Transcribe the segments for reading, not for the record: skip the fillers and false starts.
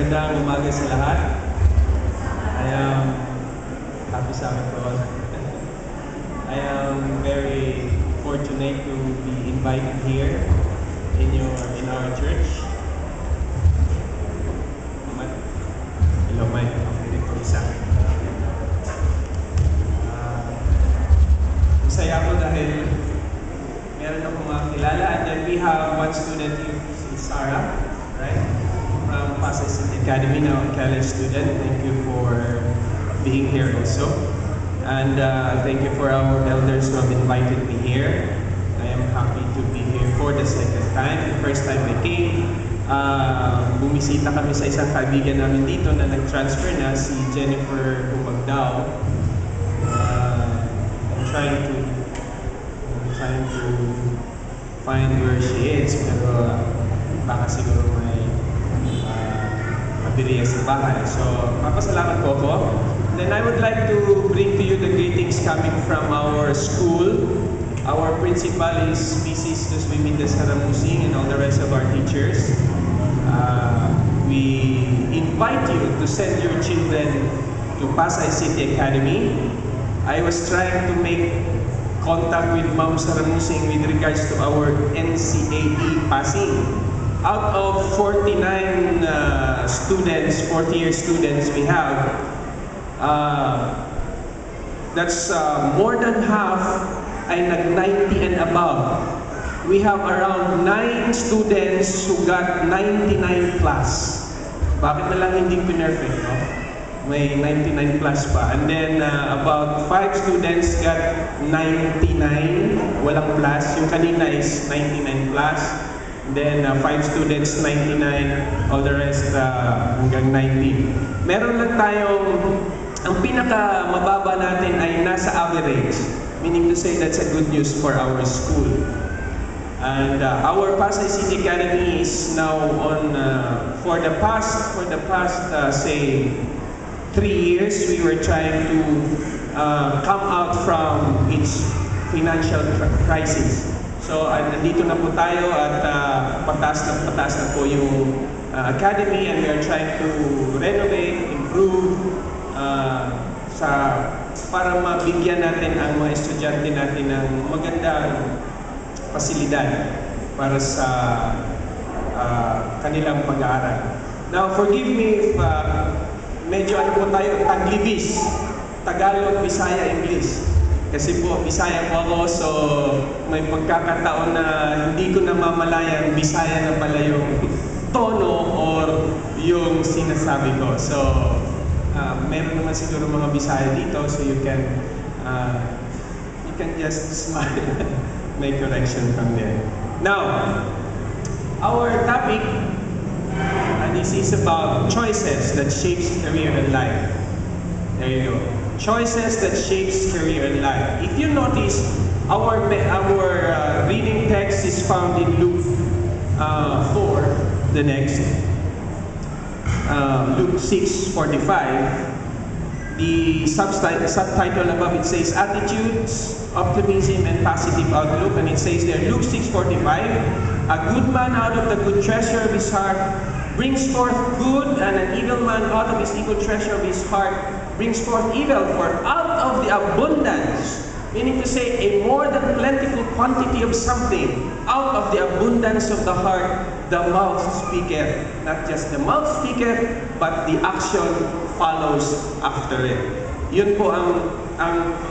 Magandang umaga sa lahat. I am happy Sabbath to all. I am very fortunate to be invited here in our church. Hello, Mike. Okay, po isa. Masaya ako dahil meron akong mga kilala, and then we have one student here, si Sarah, right? From SAbbath Academy, now a college student. Thank you for being here also. And thank you for our elders who have invited me here. I am happy to be here for the second time. The first time I came, bumisita kami sa isang kaibigan namin dito na nag-transfer na, si Jennifer Humagdao. I'm trying to find where she is, pero baka siguro may mabiriya sa bahay. So, papasalamat po ako. Then I would like to bring to you the greetings coming from our school. Our principal is Mrs. Luswimita Saramusing and all the rest of our teachers. We invite you to send your children to Pasay City Academy. I was trying to make contact with Ma'am Saramusing with regards to our NCAE passing. Out of 49 students, 40-year students we have, that's more than half ay nag-90 and above. We have around 9 students who got 99 plus. Bakit na lang hindi perfect, no? May 99 plus pa. And then about 5 students got 99, walang plus. Yung kanina is 99 plus. Then 5 students, 99, all the rest hanggang 90. Meron lang tayong, ang pinaka mababa natin ay nasa average. Meaning to say that's a good news for our school. And our Pasay City Academy is now on, for the past say, 3 years, we were trying to come out from its financial crisis. So, nandito na po tayo at pataas na po yung academy, and we are trying to renovate, improve, para mabigyan natin ang mga estudyante natin ng magandang pasilidad para sa kanilang pag-aaral. Now, forgive me if medyo ano po tayo, taglibis, Tagalog, Bisaya, English. Kasi po, Bisaya po ako, so may pagkakataon na hindi ko namamalayan Bisaya na pala yung tono or yung sinasabi ko. So, meron naman siguro mga Bisaya dito, so you can just smile make correction from there. Now, our topic, and this is about choices that shapes career and life. There you go. Choices that shapes career and life. If you notice, our reading text is found in Luke 4, the next. Luke 6:45. The subtitle above it says Attitudes, Optimism, and Positive Outlook, and it says there, Luke 6:45, a good man out of the good treasure of his heart brings forth good, and an evil man out of his evil treasure of his heart brings forth evil. For out of the abundance, meaning to say a more than plentiful quantity of something, out of the abundance of the heart, the mouth speaketh. Not just the mouth speaketh, but the action follows after it. Yun po ang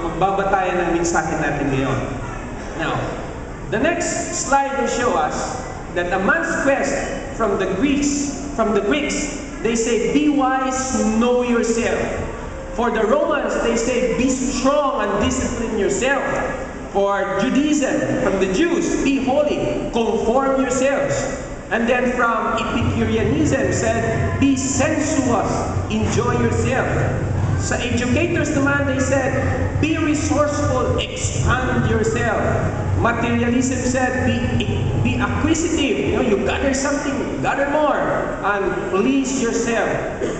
magbabatayan ng mensahe natin ngayon. Now, the next slide will show us that a man's quest from the Greeks, they say, be wise, know yourself. For the Romans, they say, be strong and discipline yourself. For Judaism, from the Jews, be holy, conform yourselves. And then from Epicureanism said, be sensuous, enjoy yourself. Sa educators naman, they said, be resourceful, expand yourself. Materialism said, be acquisitive. You know, you gather something, gather more, and please yourself.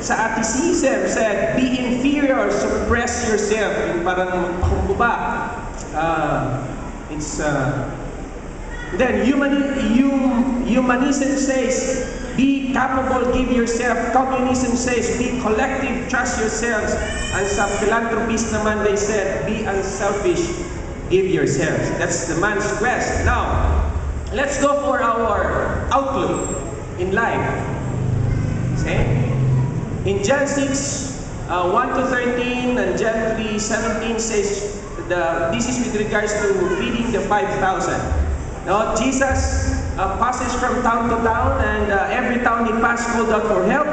Sa Atticism said, be inferior, suppress yourself. Yung parang magpakumbaba. Then humanism says, Be capable, give yourself. Communism says, be collective, trust yourselves. And sa philanthropist naman, they said, be unselfish, give yourselves. That's the man's quest. Now, let's go for our outlook in life. See? In John 6, 1 to 13, and John 3, 17 says, this is with regards to feeding the 5,000. Now, Jesus passes from town to town, and every town he passed called out for help.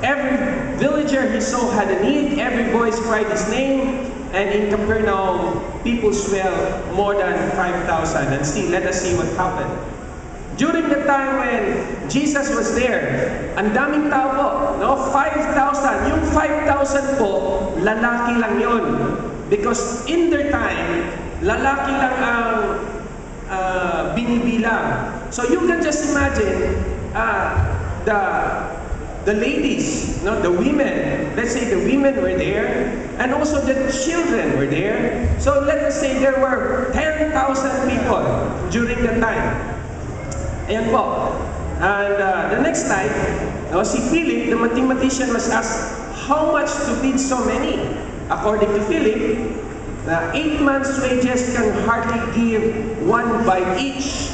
Every villager he saw had a need. Every voice cried his name. And in Capernaum, people swell more than 5,000. And let us see what happened. During the time when Jesus was there, ang daming tao po, no? 5,000. Yung 5,000 po, lalaki lang yon. Because in their time, lalaki lang ang binibilang. So you can just imagine the ladies, no, the women. Let's say the women were there, and also the children were there. So let us say there were 10,000 people during the time. Ayan po. And the next slide, no, si Philip, the mathematician, was asked how much to feed so many. According to Philip, 8 months' wages can hardly give one bite each.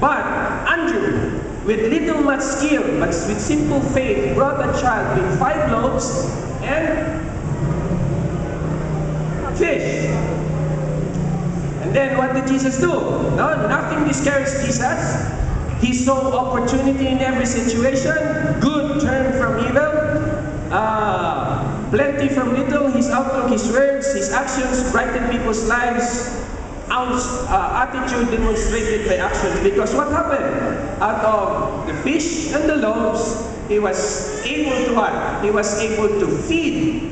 But Andrew, with little much skill, but with simple faith, brought a child with 5 loaves and fish. And then what did Jesus do? No, nothing discouraged Jesus. He saw opportunity in every situation, good turn from evil, plenty from little. His outlook, his words, his actions brighten people's lives. Attitude demonstrated by actions. Because what happened? Out of the fish and the loaves, he was able to what? He was able to feed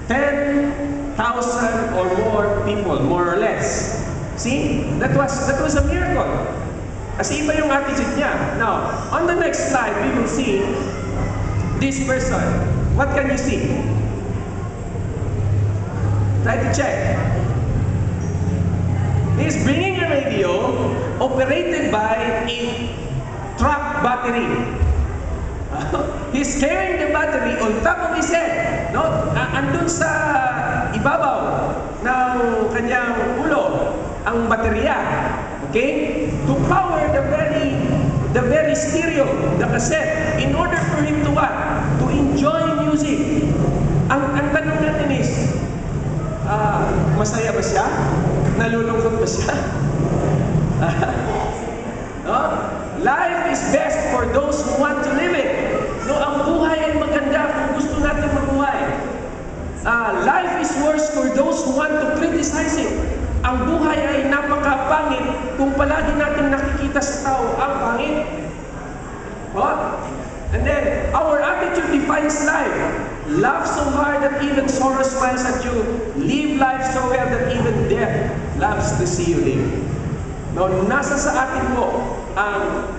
10,000 or more people, more or less. See? That was a miracle. Kasi iba yung attitude niya. Now, on the next slide, we will see this person. What can you see? Try to check. He's bringing a radio operated by a truck battery. He's carrying the battery on top of his head. No? Andun sa ibabaw ng kanyang ulo ang baterya. Okay? To power the very stereo, the cassette, in order for him to what? To enjoy music. Ang tanong natin is, masaya ba siya? Nalulungkot ba siya? No? Life is best for those who want to live it. No, ang buhay ay maganda kung gusto natin mabuhay. Life is worse for those who want to criticize it. Ang buhay ay napakapangit kung palagi natin nakikita sa tao ang pangit. What? And then, our attitude defines life. Love so hard that even sorrow smiles at you. Live life so well that even death loves to see you live. No, nasa sa atin po ang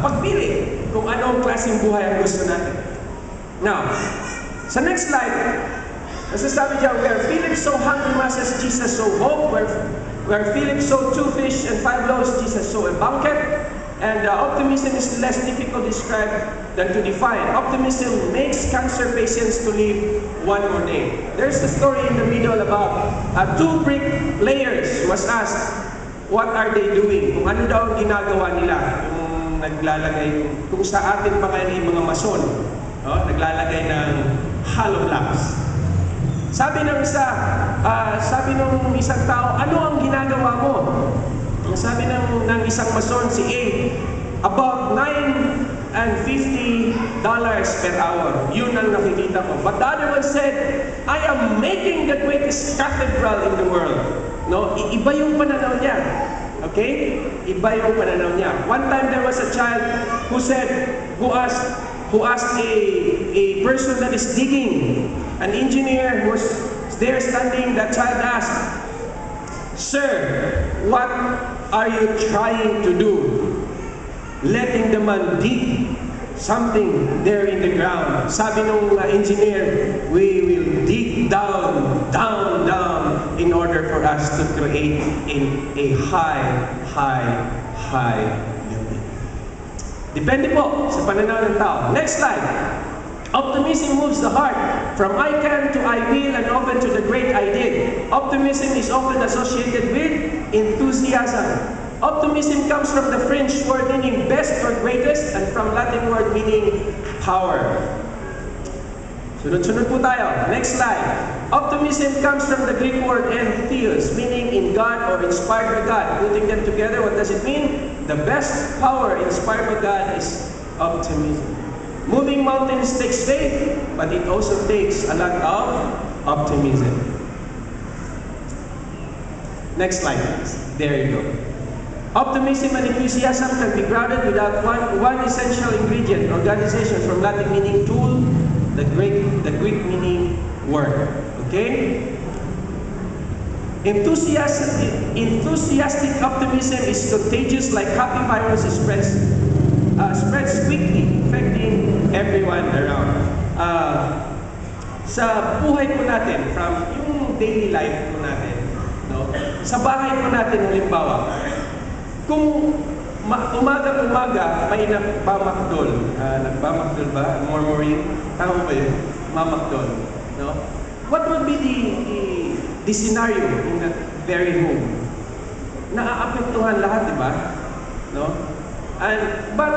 pagpili kung anong klaseng buhay ang gusto natin. Now, sa next slide, nasasabi dyan, where Philip saw hungry masses, Jesus saw hope. Where Philip saw 2 fish and 5 loaves, Jesus saw a banquet. And optimism is less difficult to describe than to define. Optimism makes cancer patients to live one more day. There's a story in the middle about 2 bricklayers was asked, what are they doing? Kung ano daw ang ginagawa nila. Yung naglalagay, kung sa atin pa kayo yung mga mason, naglalagay ng hollow blocks. Sabi ng isang tao, ano ang ginagawa mo? Sabi ng isang mason, si A, about $9.50 per hour. Yun ang nakikita ko. But the other one said, I am making the greatest cathedral in the world. No, iba yung pananaw niya. Okay? Iba yung pananaw niya. One time there was a child who asked a person that is digging, an engineer who was there standing. That child asked, Sir, what are you trying to do? Letting the man dig something there in the ground. Sabi nung engineer, we will dig down in order for us to create in a high Depende po sa pananaw ng tao. Next slide. Optimism moves the heart from I can to I will and often to the great I did. Optimism is often associated with enthusiasm. Optimism comes from the French word meaning best or greatest and from Latin word meaning power. Sunod-sunod po tayo. Next slide. Optimism comes from the Greek word entheos, meaning in God or inspired by God. Putting them together, what does it mean? The best power inspired by God is optimism. Moving mountains takes faith, but it also takes a lot of optimism. Next slide, please. There you go. Optimism and enthusiasm can be grounded without one essential ingredient, organization, from Latin meaning tool, the Greek meaning work. Okay? Enthusiastic optimism is contagious like happy virus spreads quickly, affecting everyone around. Sa buhay po natin, from yung daily life po natin, no? Sa bahay po natin, halimbawa, kung umaga-umaga may nagbamakdol, nagbamakdol ba? Murmuring? Tama ba yun? Mamakdol. No? What would be the scenario in that very home? Naaapektuhan lahat, di ba? No? But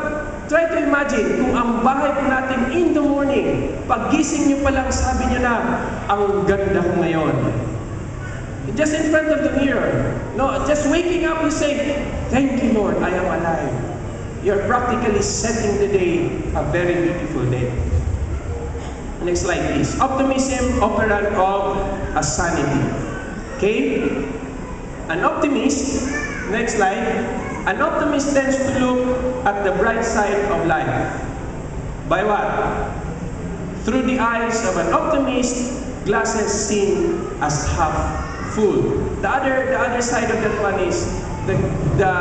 try to imagine kung ang bahay po natin in the morning, paggising nyo pa lang sabi nyo na, ang ganda ko ngayon. Just in front of the mirror. No, just waking up, you say, thank you, Lord, I am alive. You're practically setting the day a very beautiful day. Next slide, please. Optimism, operant of a sanity. Okay? An optimist, next slide. An optimist tends to look at the bright side of life. By what? Through the eyes of an optimist, glasses seen as half full. The other side of that one is the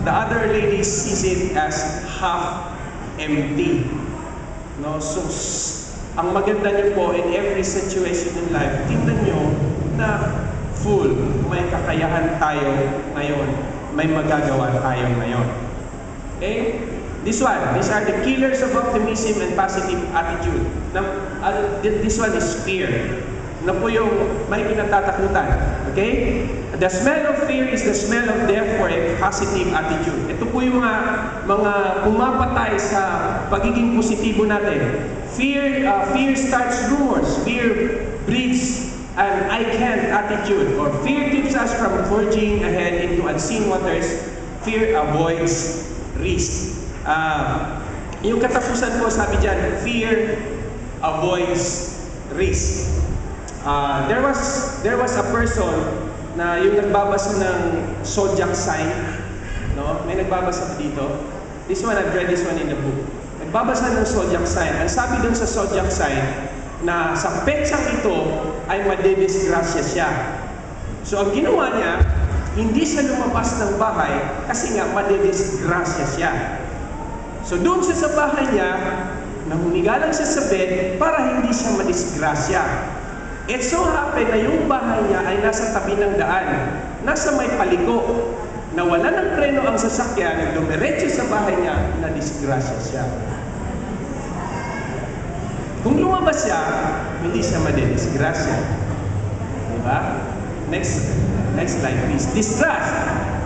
other lady sees it as half empty. No, so ang maganda niyo po in every situation in life, tingnan niyo na full. May kakayahan tayo ngayon. May magagawa tayo ngayon. Okay? These are the killers of optimism and positive attitude. This one is fear. Na po yung may kinatatakutan. Okay? The smell of fear is the smell of death for a positive attitude. Ito po yung mga pumapatay sa pagiging positibo natin. Fear starts rumors. Fear breeds an I can't attitude. Or fear keeps us from forging ahead into unseen waters. Fear avoids risk. Yung katapusan po sabi dyan, fear avoids risk. There was a person na yung nagbabasa ng zodiac sign, no? May nagbabasa dito. This one, I've read this one in the book. Nagbabasa ng zodiac sign. Ang sabi dun sa zodiac sign na sa petsang ito ay madidisgrasya siya. So ang ginawa niya, hindi siya lumabas ng bahay kasi nga madidisgrasya siya. So doon siya sa bahay niya, nahumiga lang siya sa bed para hindi siya madisgrasya. It so happened na yung bahay niya ay nasa tabi ng daan, nasa may paliko, na wala ng preno ang sasakyan, dumiretso sa bahay niya, na disgrasya siya. Kung lumabas siya, hindi siya madidisgrasya. Diba? Next slide please. Distrust.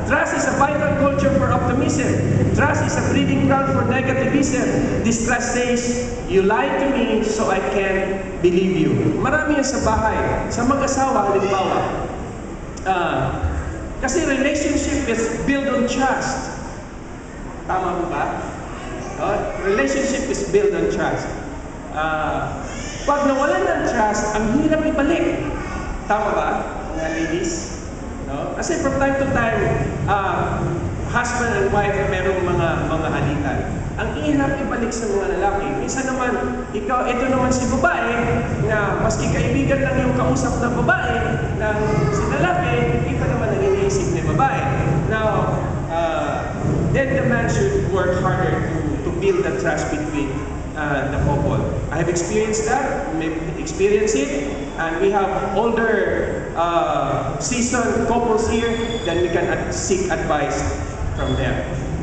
Trust is a vital culture for optimism. Trust is a breeding ground for negativism. Distrust says, you lied to me so I can believe you. Marami yan sa bahay. Sa mag-asawa, halimbawa. Kasi relationship is built on trust. Tama ba? Relationship is built on trust. Pag nawalan ng trust, ang hirap ibalik. Tama ba, mga ladies? No? Kasi from time to time, husband and wife merong mga halikan. Ang hirap ibalik sa mga lalaki. Minsan naman, ito naman si babae, na maski kaibigan lang yung kausap ng babae, ng si lalaki, iba naman ang iniisip ng babae. Now, then the man should work harder to build the trust between the couple. I have experienced that, maybe experience it, and we have older seasoned couples here, then we can seek advice from them.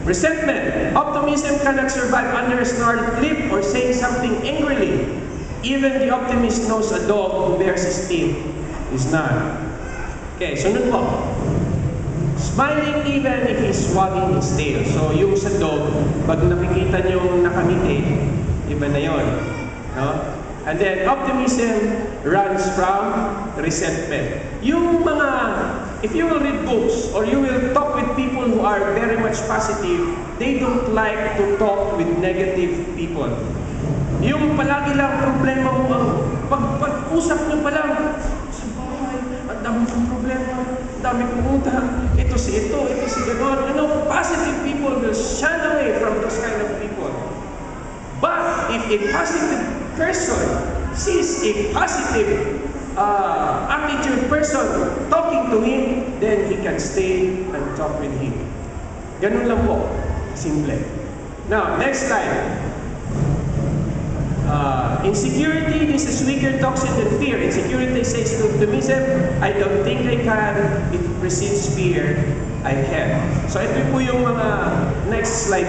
Resentment. Optimism cannot survive under a snarled lip or saying something angrily. Even the optimist knows a dog who bears his teeth is not. Okay, sunod po. Smiling even if he's wagging his tail. So yung sa dog, pag nakikita nyo nakangiti, iba na yun. No? And then optimism runs from resentment. Yung mga, if you will read books or you will talk with people who are very much positive, they don't like to talk with negative people. Yung palagi lang problema mo, pag-usap nyo pa lang, sa bahay, ang dami kong problema, ang dami kong utang, ito si ganon. Positive people will shun away from those kind of people. But if a positive person sees a positive attitude person talking to him, then he can stay and talk with him. Ganun lang po. Simple. Now, next slide. Insecurity, this is weaker toxin than fear. Insecurity says to optimism, I don't think I can. It precedes fear, I can. So ito po yung mga next slide.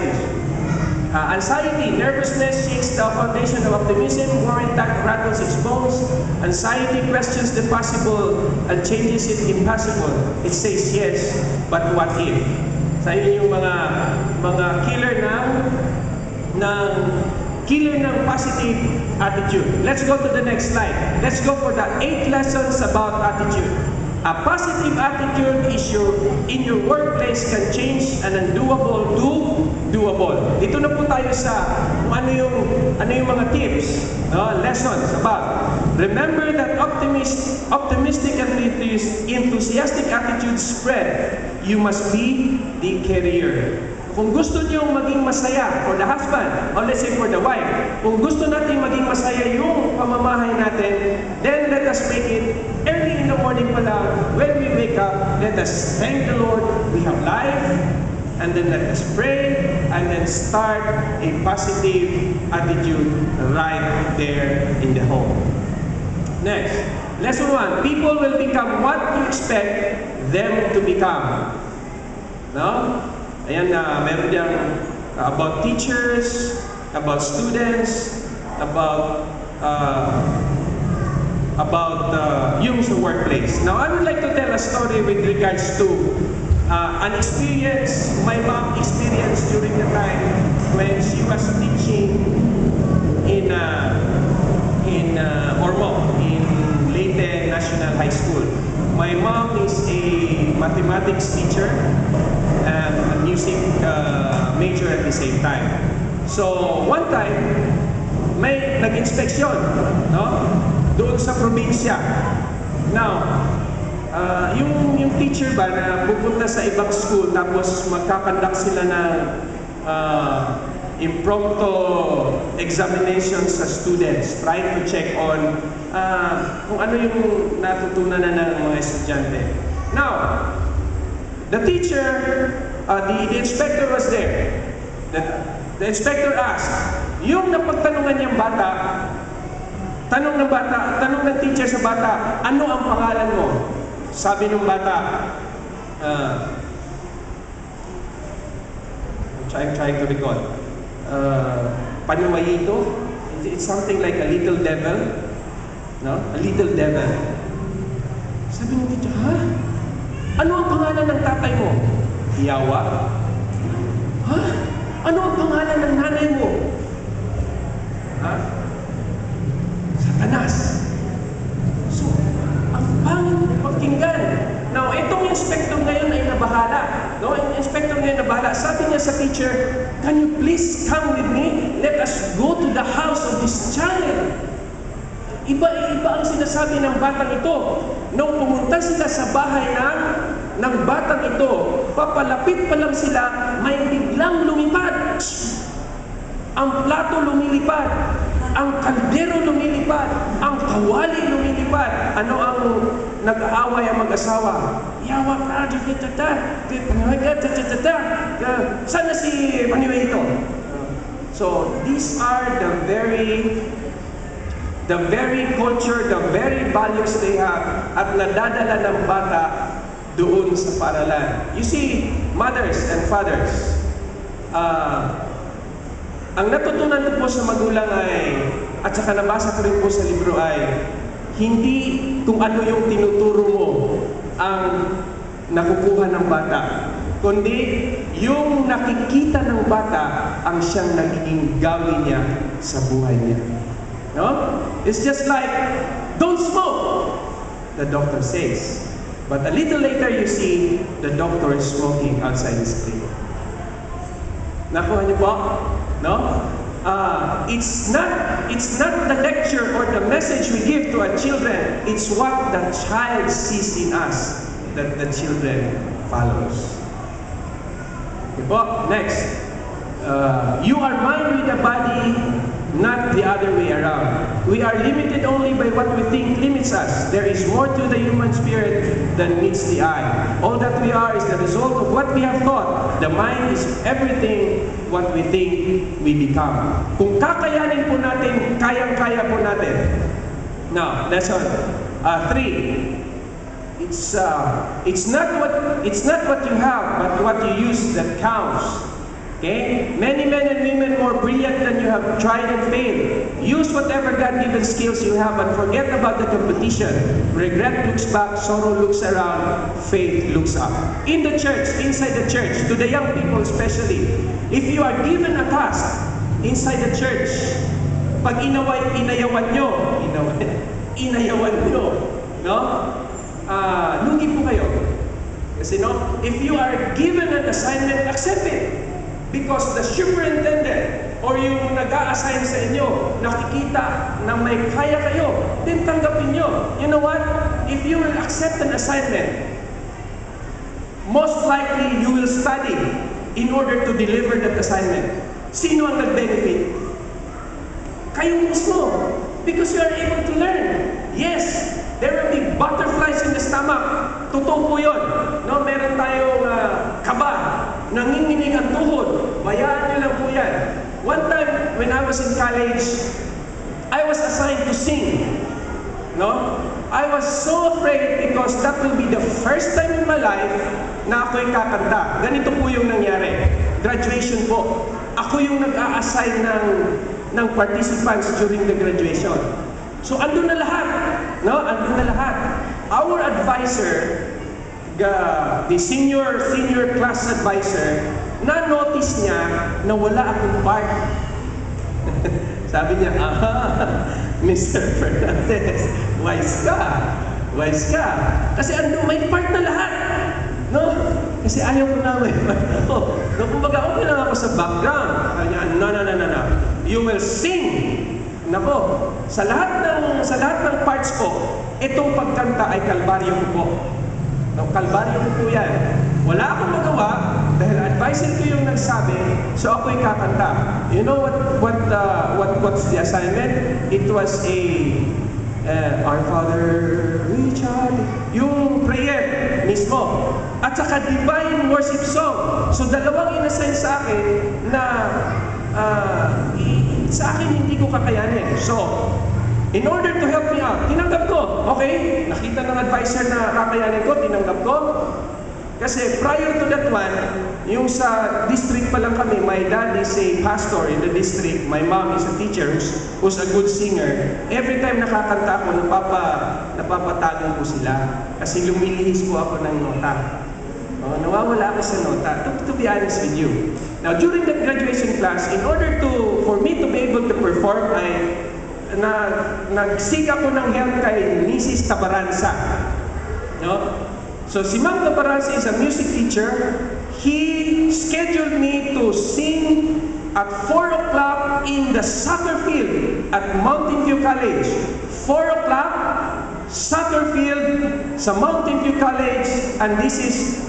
Anxiety, nervousness shakes the foundation of optimism. Worry rattles its bones. Anxiety questions the possible and changes it impossible. It says yes, but what if? So yun yung mga killer ng positive attitude. Let's go to the next slide. Let's go for the 8 lessons about attitude. A positive attitude is in your workplace can change an undoable to doable. Dito na po tayo sa ano yung mga tips, lessons about. Remember that optimistic and enthusiastic attitudes spread. You must be the carrier. Kung gusto niyo maging masaya for the husband, or let's say for the wife, kung gusto natin maging masaya yung pamamahay natin, then let us make it early in the morning pa lang. When we wake up, let us thank the Lord. We have life, and then let us pray, and then start a positive attitude right there in the home. Next, lesson 1. People will become what you expect them to become. No? Ayan na, meron diyang about teachers, about students, about yung sa workplace. Now, I would like to tell a story with regards to an experience my mom experienced during the time when she was teaching in Ormoc, in Leyte National High School. My mom is a mathematics teacher and a music major at the same time. So, one time, may nag-inspeksyon, no? Doon sa probinsya. Now, yung teacher ba na pupunta sa ibang school tapos magkakandak sila ng impromptu examinations sa students, trying to check on kung ano yung natutunan na ng mga estudyante. Now, the teacher, the inspector was there. The inspector asked, yung napagtanungan niyang bata, tanong ng teacher sa bata, ano ang pangalan mo? Sabi ng bata, I'm trying to recall. Panumayito? It's something like a little devil. No? A little devil. Sabi ng teacher, ha? Ano ang pangalan ng tatay mo? Yawa. Ha? Ano ang pangalan ng nanay mo? Ha? Satanas. So, ang pangit pakinggan. Now, itong inspector ngayon ay nabahala. No? Yung inspector ngayon nabahala. Sabi niya sa teacher, can you please come with me? Let us go to the house of this child. Iba ang sinasabi ng batang ito. Nung pumunta sila sa bahay ng batang ito, papalapit pa lang sila, may biglang lumipad. Ang plato lumilipad, ang kaldero lumilipad, ang kawali lumilipad. Ano ang nag-aaway ang mag-asawa? Yawa ka, sana si Paniwito. So, these are the very culture, the very values they have at nadadala ng bata doon sa paaralan. You see, mothers and fathers, Ang natutunan ko po sa magulang ay, at saka nabasa ko rin po sa libro ay, hindi kung ano yung tinuturo mo ang nakukuha ng bata, kundi yung nakikita ng bata ang siyang nagiging gawin niya sa buhay niya. No? It's just like, don't smoke, the doctor says. But a little later you see the doctor smoking outside his clinic. Nakuha niyo po? No? It's not the lecture or the message we give to our children. It's what the child sees in us that the children follows. Okay po? Next. You are mind with the body, not the other way around. We are limited only by what we think limits us. There is more to the human spirit than meets the eye. All that we are is the result of what we have thought. The mind is everything what we think we become. Kung kakayanin po natin, kayang-kaya po natin. Now, lesson 3. It's not what you have, but what you use that counts. Okay? Many men and women more brilliant than you have tried and failed. Use whatever God-given skills you have and forget about the competition. Regret looks back, sorrow looks around, faith looks up. In the church, inside the church, to the young people especially, if you are given a task inside the church, pag inayawan nyo, no? Lugi po kayo. Kasi no, if you are given an assignment, accept it. Because the superintendent or yung nag-a-assign sa inyo, nakikita na may kaya kayo, then tanggapin nyo. You know what? If you will accept an assignment, most likely you will study in order to deliver that assignment. Sino ang nag-benefit? Kayo mismo. Because you are able to learn. Yes, there will be butterflies in the stomach. Totoo po yun. No, meron tayong kaba, nanginginig ang tuhod. Bayaan nyo lang po yan. One time, when I was in college, I was assigned to sing. No? I was so afraid because that will be the first time in my life na ako'y kakanta. Ganito po yung nangyari. Graduation po. Ako yung nag-a-assign ng participants during the graduation. So, andun na lahat. No? Andun na lahat. Our advisor, the senior class advisor, na-notice niya na wala akong part. Sabi niya, Mr. Fernandez, wise ka. Kasi may part na lahat. No? Kasi ayaw ko na may part ako. No, kumbaga, okay lang ako sa background. Sabi niya, no. You will sing. Nako, sa lahat ng parts ko, itong pagkanta ay kalbaryo ko po. No, kalbaryo ko po yan. Wala akong magawa dahil advisor ko yung nagsabi, so ako'y kakanta. You know what's the assignment? It was Our Father, which art, yung prayer mismo. At saka divine worship song. So dalawang inassign sa akin na sa akin hindi ko kakayanin. So, in order to help me out, tinanggap ko. Okay, nakita ng advisor na kakayanin ko, tinanggap ko. Kasi prior to that one, yung sa district pa lang kami, my dad is a pastor in the district, my mom is a teacher who's a good singer. Every time nakakanta ako, napapatago ko sila. Kasi lumilihis po ako ng nota. Nawawala ako sa nota, to be honest with you. Now, during the graduation class, in order for me to be able to perform, nag-seek ako ng help kay Mrs. Tabaranza. No? So, si Ma'am Tabaranza is a music teacher. He scheduled me to sing at 4 o'clock in the soccer field at Mountain View College. 4 o'clock, soccer field sa Mountain View College, and this is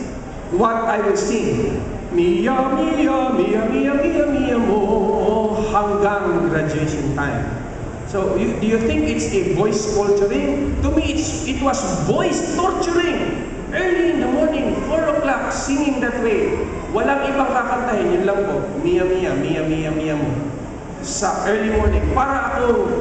what I will sing. Mia, mia, mia, mia, mia, mia mo, hanggang graduation time. So, do you think it's a voice torturing? To me, it was voice torturing. Early in the morning, 4 o'clock, singing that way. Walang ibang kakantahin, yun lang po. Mia, mia, mia, mia, mia mo. Sa early morning, para ako,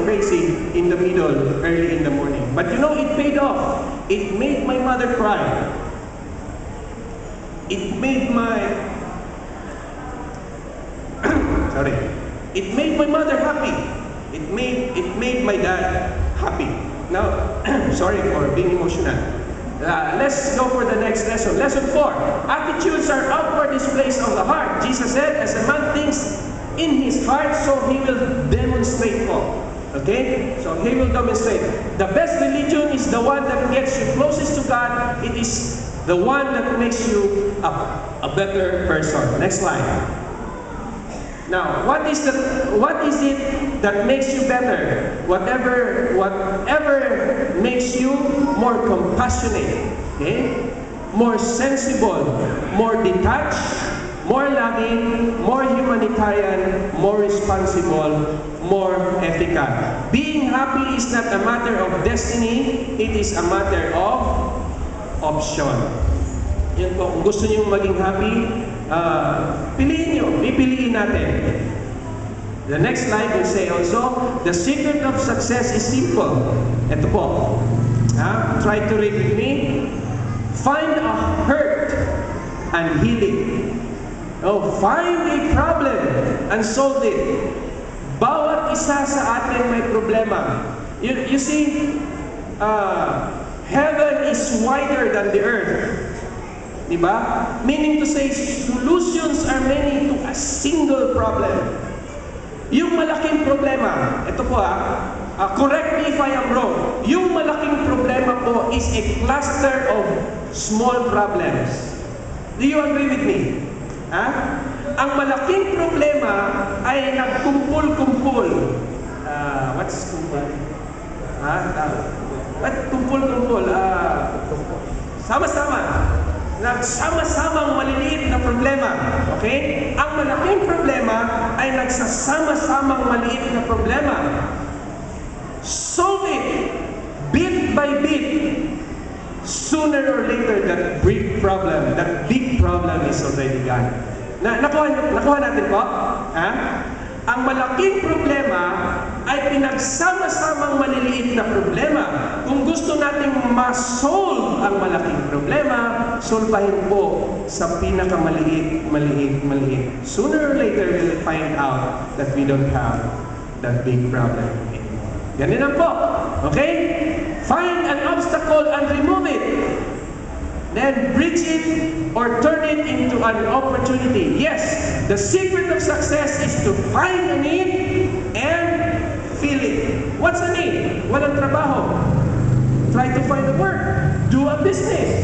crazy in the middle, early in the morning. But it paid off. It made my mother cry. It made my sorry. It made my mother happy. It made my dad happy. Now, sorry for being emotional. Let's go for the next lesson. Lesson 4. Attitudes are outward displays of the heart. Jesus said, as a man thinks in his heart, so he will demonstrate for. Okay? So he will demonstrate. The best religion is the one that gets you closest to God. It is the one that makes you a better person. Next slide. Now, what is it that makes you better? Whatever makes you more compassionate, okay? More sensible, more detached, more loving, more humanitarian, more responsible, more ethical. Being happy is not a matter of destiny, it is a matter of option. Yan po, kung gusto niyo maging happy, piliin nyo, pipiliin natin. The next slide will say also, the secret of success is simple. Ito po. Try to read with me. Find a hurt and heal it. Find a problem and solve it. Bawat isa sa atin may problema. You see, heaven is wider than the earth. Diba? Meaning to say, solutions are many to a single problem. Yung malaking problema, ito po correct me if I am wrong, yung malaking problema po is a cluster of small problems. Do you agree with me? Ang malaking problema ay nagkumpul-kumpul. What's kumpul? Kumpul-kumpul. Sama-sama. Nagsama-samang maliliit na problema. Okay? Ang malaking problema ay nagsasama-samang maliit na problema. Solve it bit by bit. Sooner or later, that big problem is already gone. Nakuha natin po? Ang malaking problema ay pinagsama-samang maliliit na problema. Kung gusto nating ma-solve ang malaking problema, solvahin po sa pinakamaliit. Sooner or later, we'll find out that we don't have that big problem anymore. Ganun lang po. Okay? Find an obstacle and remove it. Then bridge it or turn it into an opportunity. Yes, the secret of success is to find a need and fill it. What's a need? Walang trabaho. Try to find a work. Do a business.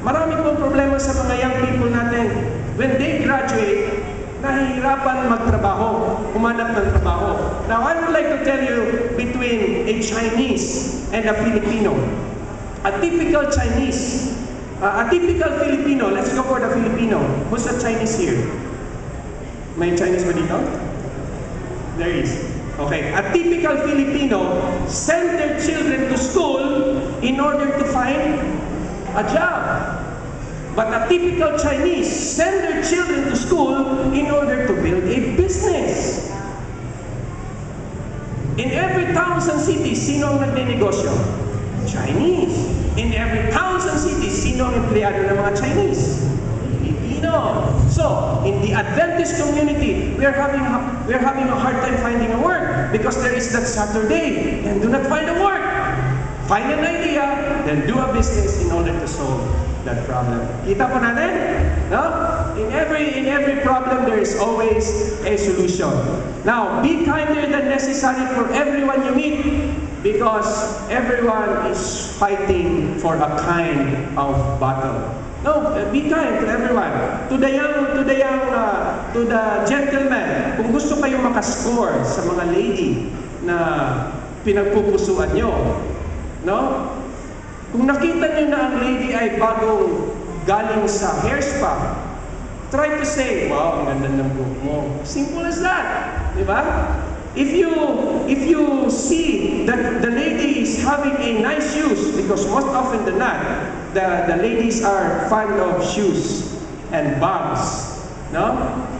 Marami pong problema sa mga young people natin. When they graduate, nahihirapan magtrabaho, humanap ng trabaho. Now, I would like to tell you between a Chinese and a Filipino. A typical Chinese, a typical Filipino, let's go for the Filipino. Who's the Chinese here? May Chinese ba dito? There is. Okay. A typical Filipino send their children to school in order to find a job. But a typical Chinese send their children to school in order to build a business. In every towns and cities, sino ang nagninegosyo? Chinese. In every towns and cities, sino ang empleyado ng mga Chinese? Filipino. So, in the Adventist community, we're having a hard time finding a work because there is that Saturday and do not find a work. Find an idea, then do a business in order to solve that problem. Kita po natin? No? In every problem, there is always a solution. Now, be kinder than necessary for everyone you meet because everyone is fighting for a kind of battle. No, be kind to everyone. To the gentleman, kung gusto kayo makascore sa mga lady na pinagpupusuan nyo, no? Kung nakita nyo na ang lady ay bagong galing sa hair spa, try to say, wow, ang ganda ng buhok mo. Simple as that. Di ba? If you see that the lady is having a nice shoes, because most often than not, the ladies are fond of shoes and bags. No?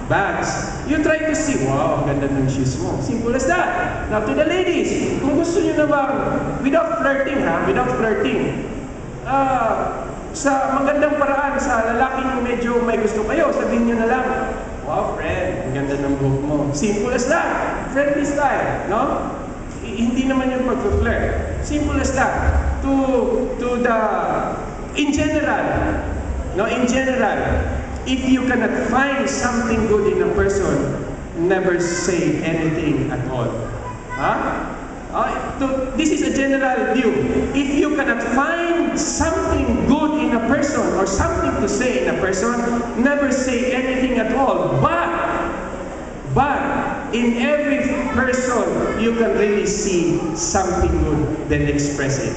Bags. You try to see, wow, ang ganda ng shoes mo. Simple as that. Now to the ladies, kung gusto nyo naman, without flirting, sa magandang paraan, sa lalaking medyo may gusto kayo, sabihin nyo na lang, wow, friend, ang ganda ng buhok mo. Simple as that. Friendly style, no? Hindi naman yung pag-flirt. Simple as that. In general, no, in general, if you cannot find something good in a person, never say anything at all. This is a general view. If you cannot find something good in a person or something to say in a person, never say anything at all. But in every person, you can really see something good, then express it.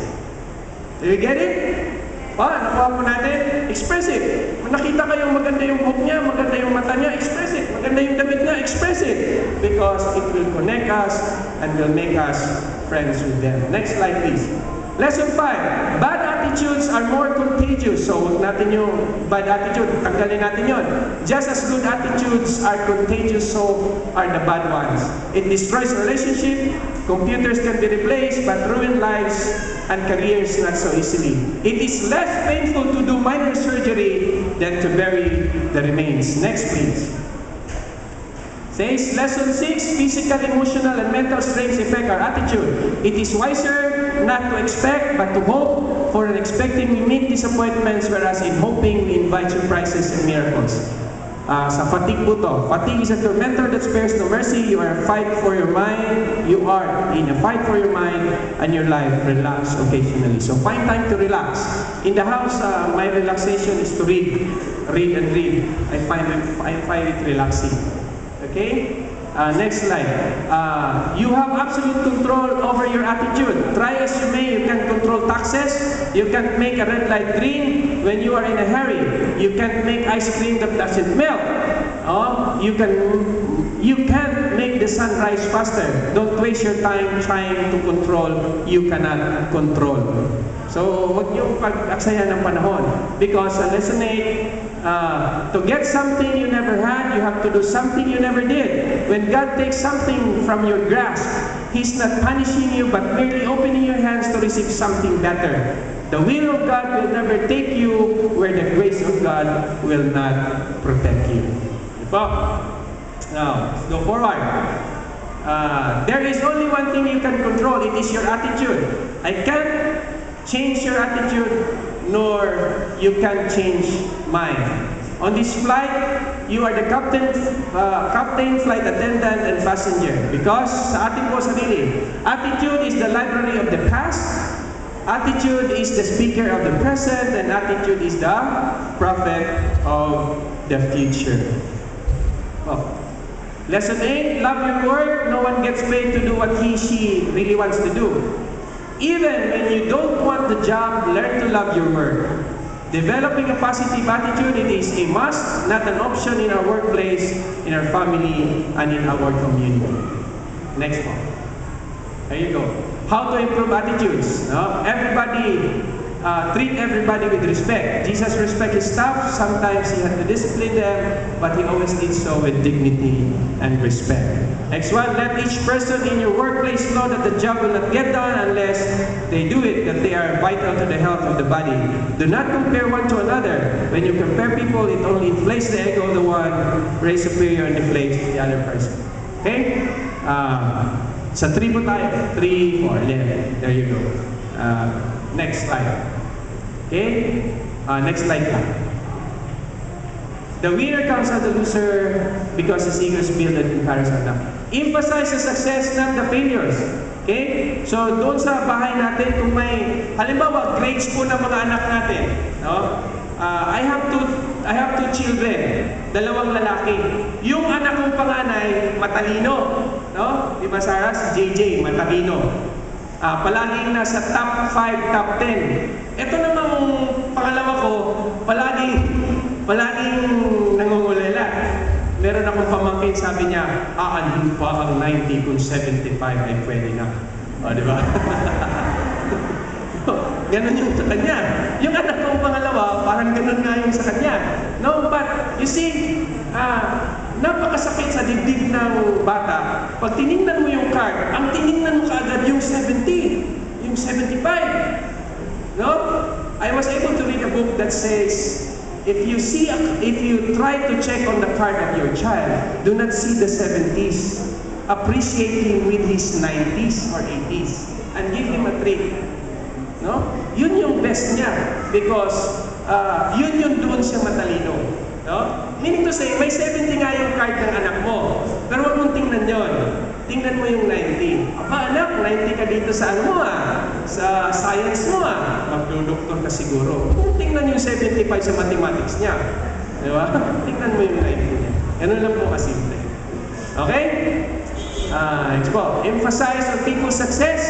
Do you get it? Nakuha mo natin? Express it. Kung nakita kayong maganda yung buhok niya, maganda yung mata niya, express it. Maganda yung damit niya, express it. Because it will connect us and will make us friends with them. Next slide, please. Lesson 5. Bad attitudes are more contagious. So, huwag natin yung bad attitude. Tanggalin natin yun. Just as good attitudes are contagious, so are the bad ones. It destroys relationship. Computers can be replaced, but ruin lives and careers not so easily. It is less painful to do minor surgery than to bury the remains. Next, please. Says, Lesson 6, physical, emotional, and mental strains affect our attitude. It is wiser not to expect, but to hope. For in expecting, we meet disappointments, whereas in hoping, we invite surprises and miracles. Sa fatigue po to. Fatigue is a tormentor that spares no mercy. You are a fight for your mind. You are in a fight for your mind and your life. Relax occasionally. So find time to relax. In the house, my relaxation is to read. Read and read. I find it relaxing. Okay? Next slide. You have absolute control over your attitude. Try as you may, you can control taxes. You can't make a red light green when you are in a hurry. You can't make ice cream that doesn't melt. You can't make the sun rise faster. Don't waste your time trying to control you cannot control. So, huwag niyong pag-aksaya ng panahon. Because lesson 8, to get something you never had, you have to do something you never did. When God takes something from your grasp, He's not punishing you, but merely opening your hands to receive something better. The will of God will never take you where the grace of God will not protect you. Now, let's go forward. There is only one thing you can control. It is your attitude. I can't change your attitude, nor you can change mine. On this flight, you are the captain, flight attendant, and passenger. Because sa ating po sarili, attitude is the library of the past, attitude is the speaker of the present, and attitude is the prophet of the future. Lesson 8, love your work. No one gets paid to do what she really wants to do. Even when you don't want the job, learn to love your work. Developing a positive attitude, it is a must, not an option in our workplace, in our family, and in our community. Next one. There you go. How to improve attitudes. Treat everybody with respect. Jesus respected his staff. Sometimes he had to discipline them, but he always did so with dignity and respect. Next one, let each person in your workplace know that the job will not get done unless they do it, that they are vital to the health of the body. Do not compare one to another. When you compare people, it only inflates the ego of the one, raise superior and deflates the other person. Okay? Sa 3 po tayo. 3, 4, 11. There you go. Next slide. Okay? Next slide lang. The winner comes out the loser because his ego is built in comparison. Emphasize the success, not the failures. Okay? So, doon sa bahay natin, kung may, halimbawa, grades po ng mga anak natin. No? I have two children, 2 lalaki. Yung anak kong panganay, matalino. No? Diba, Sarah? Si JJ, matalino. Palaging nasa top 5, top 10. Ito namang pangalawa ko, palaging nangungulela. Meron akong pamangkin, sabi niya, aanhin pa ang 90 kung 75 ay pwede na. Di ba? Ganon yung sa kanya. Yung anak kong pangalawa, parang ganon nga yung sa kanya. No, but you see, napakasakit sa dibdib ng bata. Pag tinignan mo yung card, ang tinignan mo kaagad yung 70, yung 75. No? I was able to read a book that says, if you try to check on the card of your child, do not see the 70s. Appreciate him with his 90s or 80s and give him a treat. No? Yun yung best niya because yun yung doon siya matalino. No? Meaning to say, may 70 nga yung card ng anak mo, pero huwag mong tingnan yun. Tingnan mo yung 90. Aba anak, 90 ka dito sa ano mo sa science mo magdodoktor ka siguro. Kung tingnan yung 75 sa mathematics niya. Di ba? Tingnan mo yung 90 niya. Ganun lang po kasimple. Okay? Next po. Emphasize on people's success.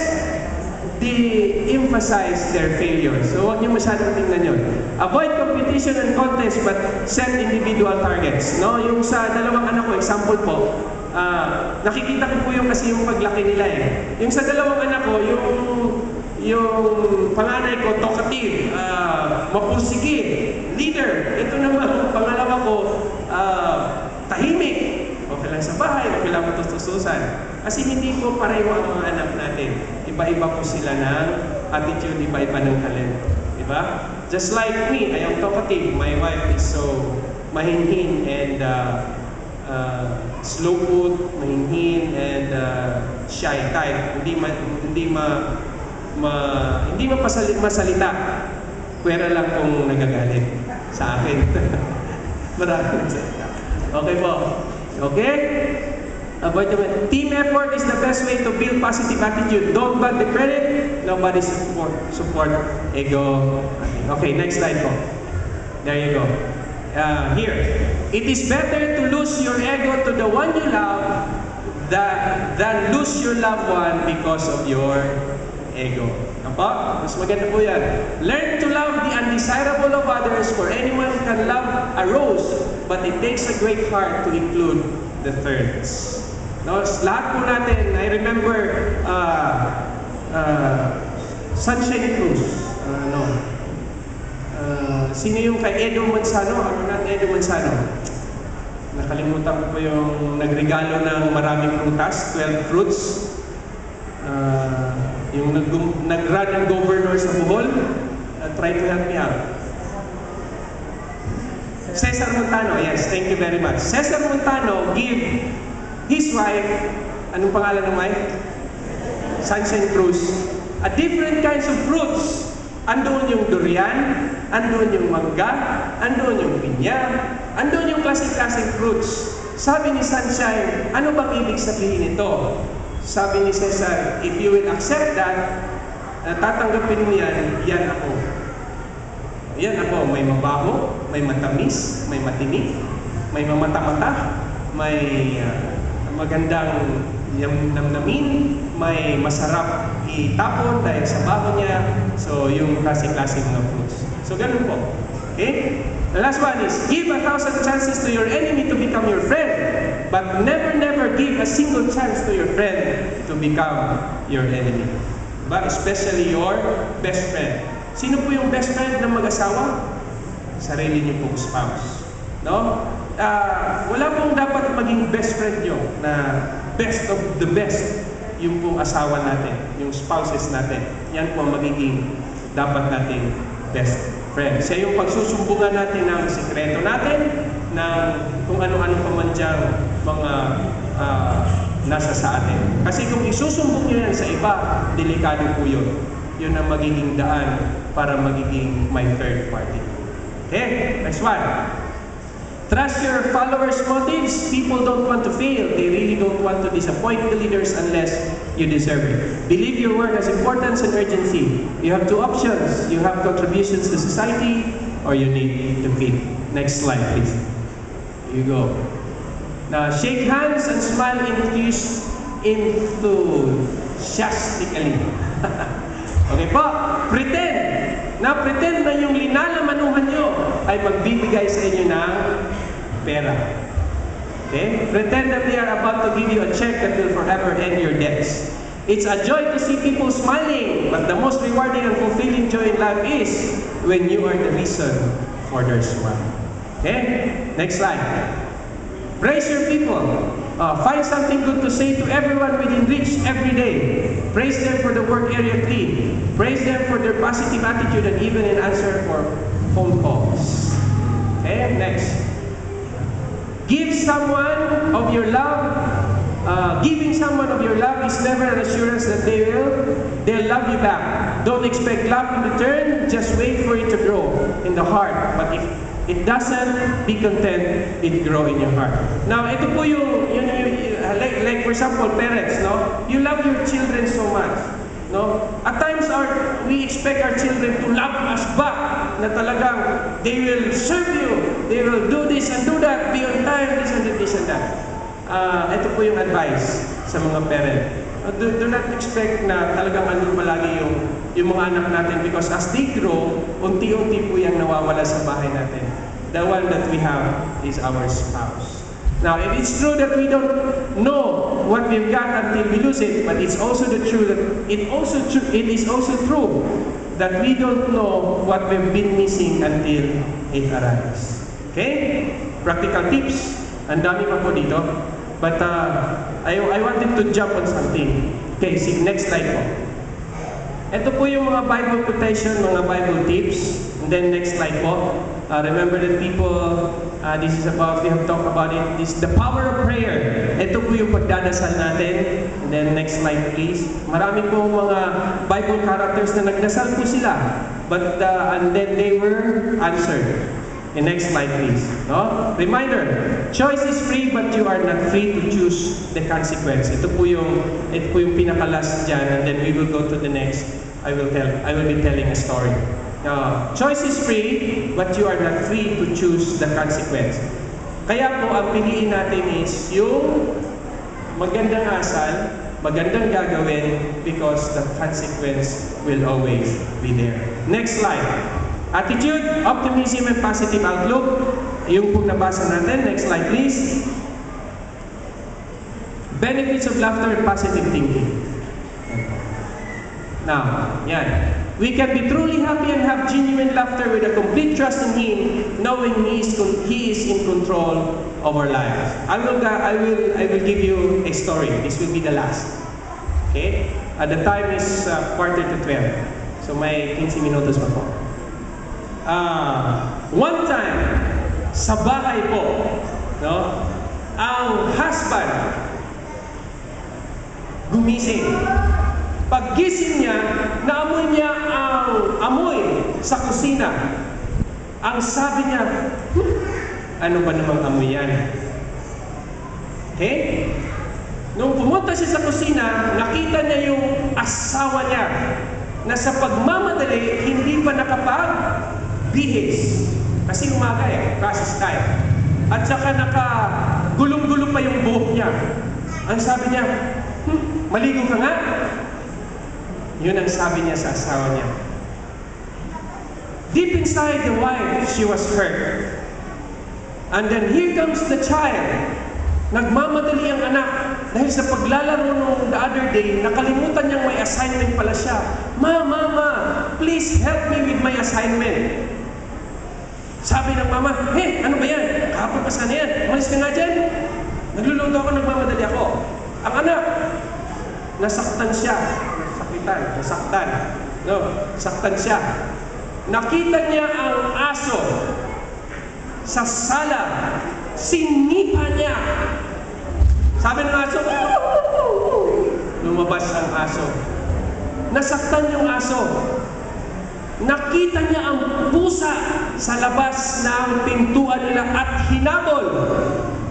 De-emphasize their failures. So, huwag niyo masyadong tingnan yun. Avoid competition and contest, but set individual targets. No? Yung sa dalawang anak ko, example po, nakikita ko po yung kasi yung paglaki nila eh. Yung sa dalawang anak ko, yung panganay ko, talkative, mapursige, leader. Ito naman, pangalawa ko, tahimik. Okay lang sa bahay, okay lang matustususan. Kasi hindi po pareho ang mga anak natin. Iba-iba po sila ng attitude, iba-iba ng talent. Diba? Just like me, I am talkative. My wife is so mahinhin and slow food, mahinhin and shy type. Hindi masalita. Pwera lang kung nagagalit sa akin. Maraming nagsalita. Okay po. Okay? Team effort is the best way to build positive attitude. Don't bad the credit. Nobody support ego. Okay, next slide po. There you go. Here. It is better to lose your ego to the one you love than lose your loved one because of your ego. Apa? Mas maganda po yan. Learn to love the undesirable of others, for anyone can love a rose, but it takes a great heart to include the thorns. No, lahat po natin, I remember Sunshine Cruise. Sino yung kay Edo Manzano? Edo Manzano. Nakalimutan ko po yung nagregalo ng maraming prutas, 12 fruits. Yung nag-run ng governor sa Bohol. Try to help me out. Cesar Montano, yes, thank you very much. Cesar Montano give his wife, anong pangalan ng wife? Sunshine Cruz. A different kinds of fruits. Andoon yung durian, andoon yung mangga, andoon yung pinya, andoon yung klaseng-klaseng fruits. Sabi ni Sunshine, ano bang ibig sabihin ito? Sabi ni Cesar, if you will accept that, tatanggapin mo yan, yan ako. Yan ako, may mabaho, may matamis, may matinik, may mamata-mata, may magandang namnamin, may masarap itapon dahil sa baho niya. So, yung klase-klase mga fruits. So, ganun po. Okay? The last one is, give 1,000 chances to your enemy to become your friend, but never give a single chance to your friend to become your enemy. But especially your best friend. Sino po yung best friend ng mag-asawa? Sarili niyo pong spouse. No? Wala pong dapat maging best friend nyo na best of the best yung pong asawa natin, yung spouses natin. Yan po ang magiging dapat nating best friend. Siya yung pagsusumbungan natin ng sikreto natin, ng kung ano-ano pa man diyang mga nasa sa atin. Kasi kung isusumbong nyo yan sa iba, delikado po yun. Yun ang magiging daan para magiging my third party. Okay, next one. Trust your followers' motives. People don't want to fail. They really don't want to disappoint the leaders unless you deserve it. Believe your work has importance and urgency. You have two options. You have contributions to society, or you need to feed. Next slide, please. Here you go. Now, shake hands and smile enthusiastically. Okay po, pretend na yung linalamanuhan nyo ay magbibigay sa inyo ng pera. Okay? Pretend that they are about to give you a check that will forever end your debts. It's a joy to see people smiling, but the most rewarding and fulfilling joy in life is when you are the reason for their smile. Okay? Next slide. Praise your people. Find something good to say to everyone within reach every day. Praise them for the work area clean. Praise them for their positive attitude and even an answer for phone calls. Okay, next. Give someone of your love. Giving someone of your love is never an assurance that they'll love you back. Don't expect love in return. Just wait for it to grow in the heart. But if it doesn't, be content it grow in your heart. Now, ito po like for example, parents, no? You love your children so much, no? At times, we expect our children to love us back, na talagang they will serve you, they will do this and do that, be on time, this and that. Ito po yung advice sa mga parent. Do not expect na talagang palagi yung mga anak natin, because as they grow, unti-unti po yung nawawala sa bahay natin. The one that we have is our spouse. Now, if it's true that we don't know what we've got until we lose it, but it's also the truth that it is also true that we don't know what we've been missing until it arrives. Okay? Practical tips. Ang dami pa po dito. But I wanted to jump on something. Okay, next slide po. Ito po yung mga Bible quotation, mga Bible tips. And then next slide po. Remember that people, this is about, we have talked about it, this the power of prayer. Ito po yung pagdadasal natin. And then next slide please. Marami po mga Bible characters na nagdasal po sila. But, and then they were answered. And next slide please. No? Reminder, choice is free but you are not free to choose the consequence. Ito po yung pinaka-last dyan, and then we will go to the next. I will be telling a story. Choice is free but you are not free to choose the consequence. Kaya po ang piliin natin is yung magandang asal, magandang gagawin, because the consequence will always be there. Next slide. Attitude, optimism, and positive outlook. Yung pong nabasa natin. Next slide, please. Benefits of laughter and positive thinking. Now, yan. We can be truly happy and have genuine laughter with a complete trust in Him, knowing He is in control of our lives. I will give you a story. This will be the last. Okay? The time is 11:45. So may 15 minutos pa po. One time, sa bahay po, no, ang husband gumising. Paggising niya, naamoy niya ang amoy sa kusina. Ang sabi niya, ano ba namang amoy yan? Okay? Nung pumunta siya sa kusina, nakita niya yung asawa niya na sa pagmamadali, hindi pa nakapag-bihis. Kasi umaga process time. At saka nakagulong-gulong pa yung buhok niya. Ang sabi niya, maligo ka nga? Yun ang sabi niya sa asawa niya. Deep inside the wife, she was hurt. And then here comes the child. Nagmamadali ang anak. Dahil sa paglalaro nung the other day, nakalimutan niyang may assignment pala siya. Mama, please help me with my assignment. Sabi ng mama, hey, ano ba yan? Kahapon pa sana yan. Umalis ka nga dyan. Nagluluto ako, nagmamadali ako. Ang anak, nasaktan siya. Nasaktan. No, saktan siya. Nakita niya ang aso sa sala. Sinipa niya. Sabi ng aso, lumabas ang aso. Nasaktan yung aso. Nakita niya ang pusa sa labas ng pintuan nila at hinabol.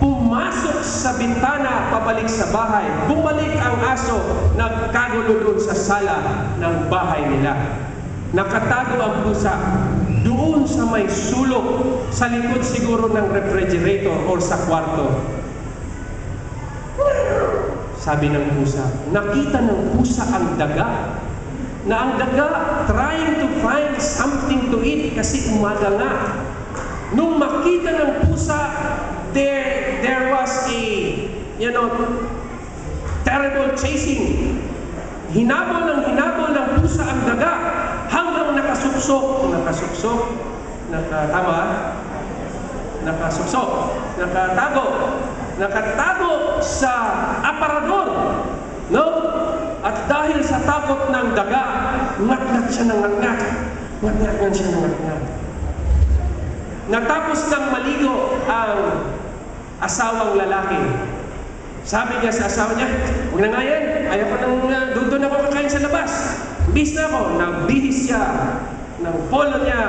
Pumasok sa bintana, pabalik sa bahay. Bumalik ang aso, nagkagulo doon sa sala ng bahay nila. Nakatago ang pusa doon sa may sulok, sa likod siguro ng refrigerator or sa kwarto. Sabi ng pusa, nakita ng pusa ang daga. Na ang daga trying to find something to eat kasi umaga nga. Nung makita ng pusa, there was a, terrible chasing. Hinabol ng pusa ang daga hanggang nakasuksok, nakatago, nakatago sa aparador, no? At dahil sa takot ng daga, ngat-ngat siya ng ngat-ngat. Ngat-ngat siya ng ngat-ngat. Natapos ng maligo ang asawang lalaki. Sabi niya sa asawa niya, huwag na nga yan, ayaw ko nang doon ako kakain sa labas. Bis na ako, nabihis siya ng polo niya,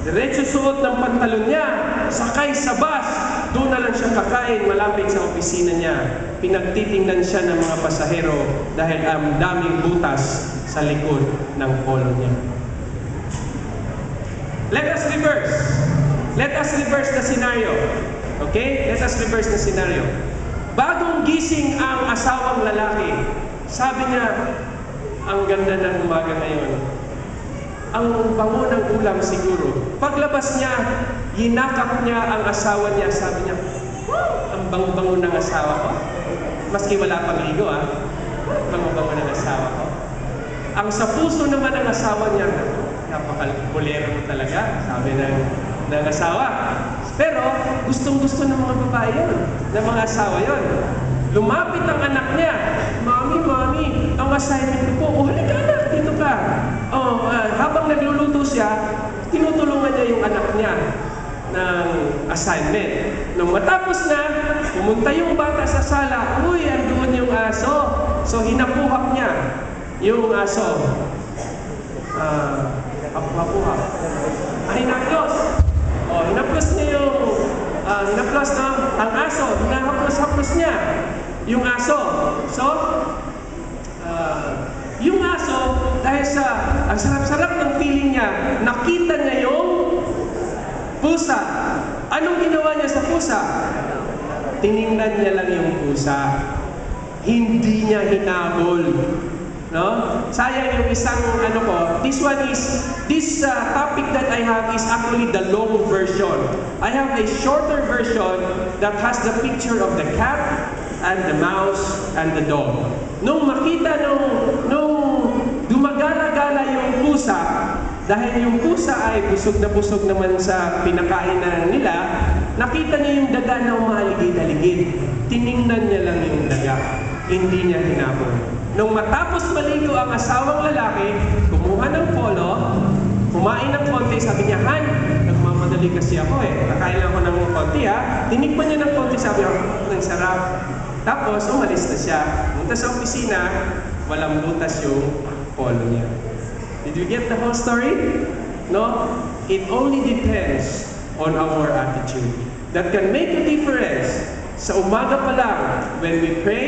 diretso suot ng pantalon niya, sakay sa bus, doon na lang siya kakain malapit sa opisina niya. Pinagtitingnan siya ng mga pasahero dahil ang daming butas sa likod ng polo niya. Let us reverse. Let us reverse the scenario. Okay? Let us reverse the scenario. Bagong gising ang asawang lalaki. Sabi niya, ang ganda ng umaga ngayon. Ang bango ng ulam siguro. Paglabas niya, yinakap niya ang asawa niya. Sabi niya, ang bango-bango ng asawa ko. Maski wala pang ligo, bango-bango ng asawa ko. Ang sa puso naman ng asawa niya, napaka-bulero mo talaga, sabi ng asawa. Pero gustong-gusto ng mga babae yun, ng mga asawa yun. Lumapit ang anak niya, Mami, ang assignment ko, halika anak, dito ka. Habang nagluluto siya, tinutulungan niya yung anak niya ng assignment. Nung matapos na, pumunta yung bata sa sala, andoon yung aso. So hinapuhap niya yung aso. Hapuhap. Hinaplos. Hinaplos niya hinaplos ang aso. Hinahaplos niya yung aso. So, yung aso, dahil sa ang sarap-sarap ng feeling niya, nakita niya yung pusa. Anong ginawa niya sa pusa? Tiningnan niya lang yung pusa. Hindi niya hinabol. No? Sayang yung isang this topic that I have is actually the long version. I have a shorter version that has the picture of the cat and the mouse and the dog. Nung makita nung gumagala-gala yung pusa, dahil yung pusa ay busog naman sa pinakain na nila, nakita niya yung daga na umaligid-aligid. Tiningnan niya lang yung daga. Hindi niya hinabol. Nung matapos maligo ang asawang lalaki, kumuha ng polo, kumain ng konti, sabi niya, Han, nagmamadali kasi ako nakain lang ako ng konti Tinikman niya ng konti, sabi niya, ang sarap. Tapos, umalis na siya. Punta sa opisina, walang butas yung polo niya. Did you get the whole story? No? It only depends on our attitude. That can make a difference. Sa umaga pa lang, when we pray,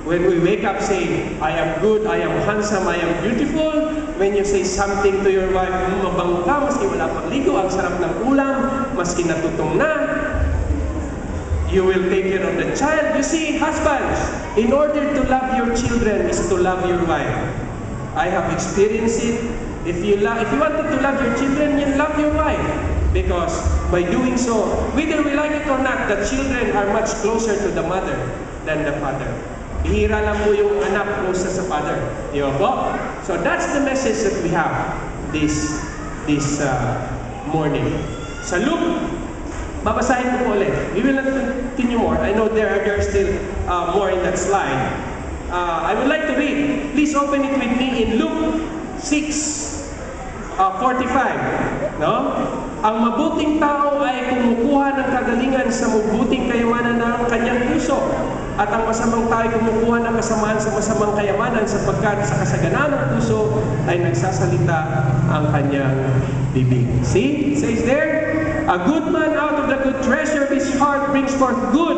when we wake up saying, I am good, I am handsome, I am beautiful. When you say something to your wife, mabango ka, maski wala pang ligo, ang sarap ng ulam, maski natutong na. You will take care of the child. You see, husbands, in order to love your children is to love your wife. I have experienced it. If you wanted to love your children, you love your wife. Because by doing so, whether we like it or not, the children are much closer to the mother than the father. Bihira lang po yung anak closer sa father. Di ba po? So that's the message that we have this morning. Sa Luke, babasahin ko po ulit. We will not continue more. I know there are still more in that slide. I would like to read. Please open it with me in Luke 6:45. No? Ang mabuting tao ay kumukuha ng kagalingan sa mabuting kayamanan ng kanyang puso. At ang masamang tao ay kumukuha ng kasamaan sa masamang kayamanan sapagkat sa kasaganaan ng puso ay nagsasalita ang kanyang bibig. See? It says there, a good man out of the good treasure of his heart brings forth good,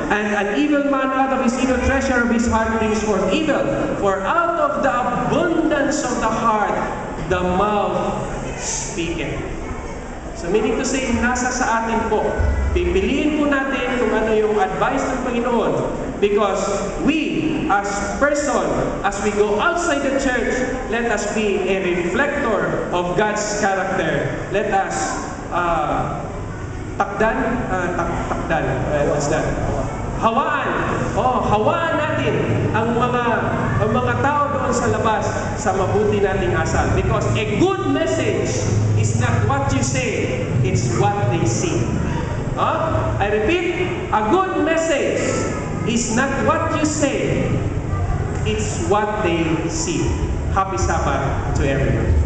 and an evil man out of his evil treasure of his heart brings forth evil. For out of the abundance of the heart, the mouth speaketh. So meaning to say, nasa sa atin po. Pipiliin po natin kung ano yung advice ng Panginoon. Because we, as person, as we go outside the church, let us be a reflector of God's character. Let us what's that? Hawaan natin ang mga tao doon sa labas sa mabuti nating asal. Because a good message is not what you say, it's what they see. I repeat, a good message is not what you say, it's what they see. Happy Sabbath to everyone.